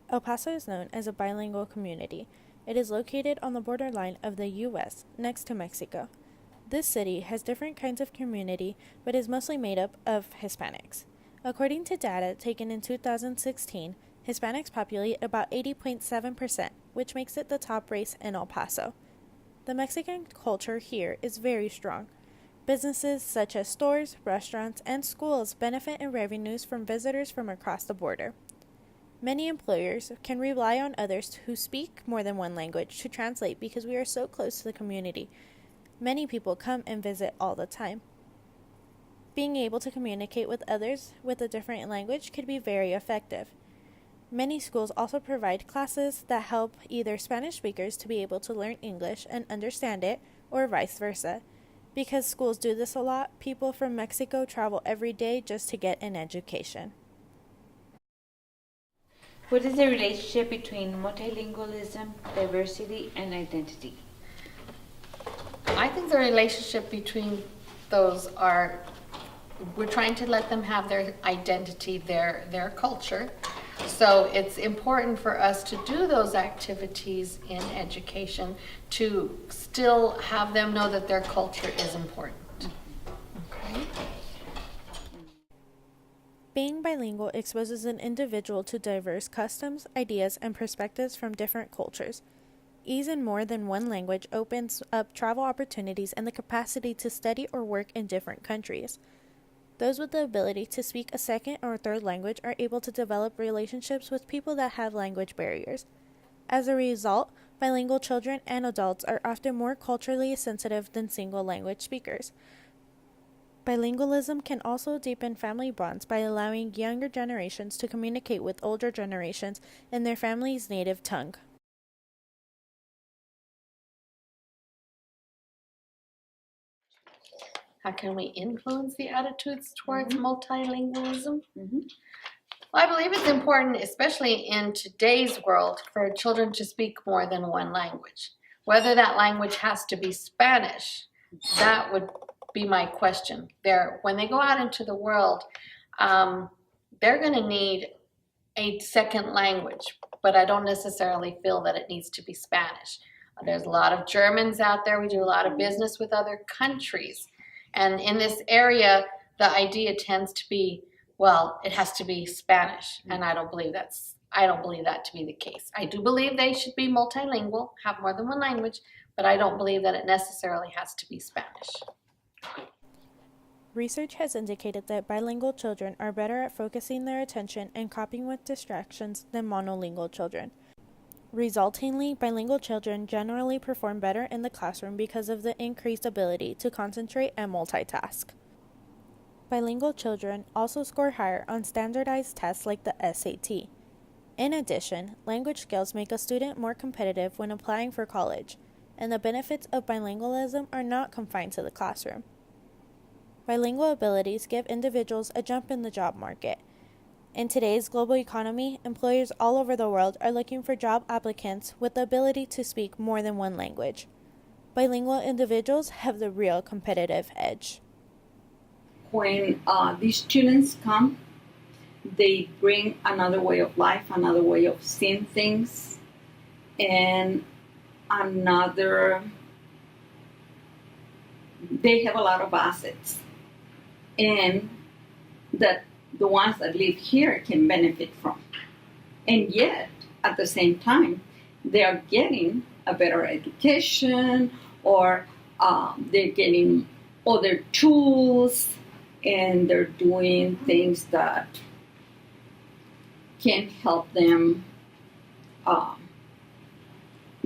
El Paso is known as a bilingual community. It is located on the borderline of the U.S., next to Mexico. This city has different kinds of community, but is mostly made up of Hispanics. According to data taken in 2016, Hispanics populate about 80.7%, which makes it the top race in El Paso. The Mexican culture here is very strong. Businesses such as stores, restaurants, and schools benefit in revenues from visitors from across the border. Many employers can rely on others who speak more than one language to translate because we are so close to the community. Many people come and visit all the time. Being able to communicate with others with a different language could be very effective. Many schools also provide classes that help either Spanish speakers to be able to learn English and understand it, or vice versa. Because schools do this a lot, people from Mexico travel every day just to get an education. What is the relationship between multilingualism, diversity, and identity? I think the relationship between those are, we're trying to let them have their identity, their culture. So it's important for us to do those activities in education to still have them know that their culture is important. Okay. Being bilingual exposes an individual to diverse customs, ideas, and perspectives from different cultures. Ease in more than one language opens up travel opportunities and the capacity to study or work in different countries. Those with the ability to speak a second or third language are able to develop relationships with people that have language barriers. As a result, bilingual children and adults are often more culturally sensitive than single language speakers. Bilingualism can also deepen family bonds by allowing younger generations to communicate with older generations in their family's native tongue. How can we influence the attitudes towards multilingualism? Mhm. Well, I believe it's important, especially in today's world, for children to speak more than one language. Whether that language has to be Spanish, that would be my question. When they go out into the world, they're going to need a second language, but I don't necessarily feel that it needs to be Spanish. There's a lot of Germans out there. We do a lot of business with other countries. And in this area, the idea tends to be, well, it has to be Spanish, and I don't believe that to be the case. I do believe they should be multilingual, have more than one language, but I don't believe that it necessarily has to be Spanish. Research has indicated that bilingual children are better at focusing their attention and coping with distractions than monolingual children. Resultingly, bilingual children generally perform better in the classroom because of the increased ability to concentrate and multitask. Bilingual children also score higher on standardized tests like the SAT. In addition, language skills make a student more competitive when applying for college, and the benefits of bilingualism are not confined to the classroom. Bilingual abilities give individuals a jump in the job market. In today's global economy, employers all over the world are looking for job applicants with the ability to speak more than one language. Bilingual individuals have the real competitive edge. When these students come, they bring another way of life, another way of seeing things, and they have a lot of assets, and that the ones that live here can benefit from. And yet, at the same time, they are getting a better education, or they're getting other tools, and they're doing things that can help them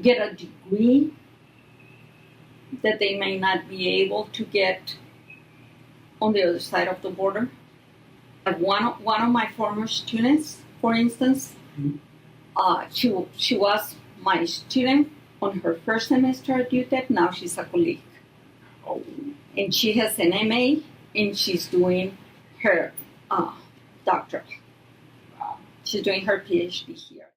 get a degree that they may not be able to get on the other side of the border. Like one of my former students, for instance, she was my student on her first semester at UTEP. Now she's a colleague. Oh. And she has an MA, and she's doing her doctorate. Wow. She's doing her PhD here.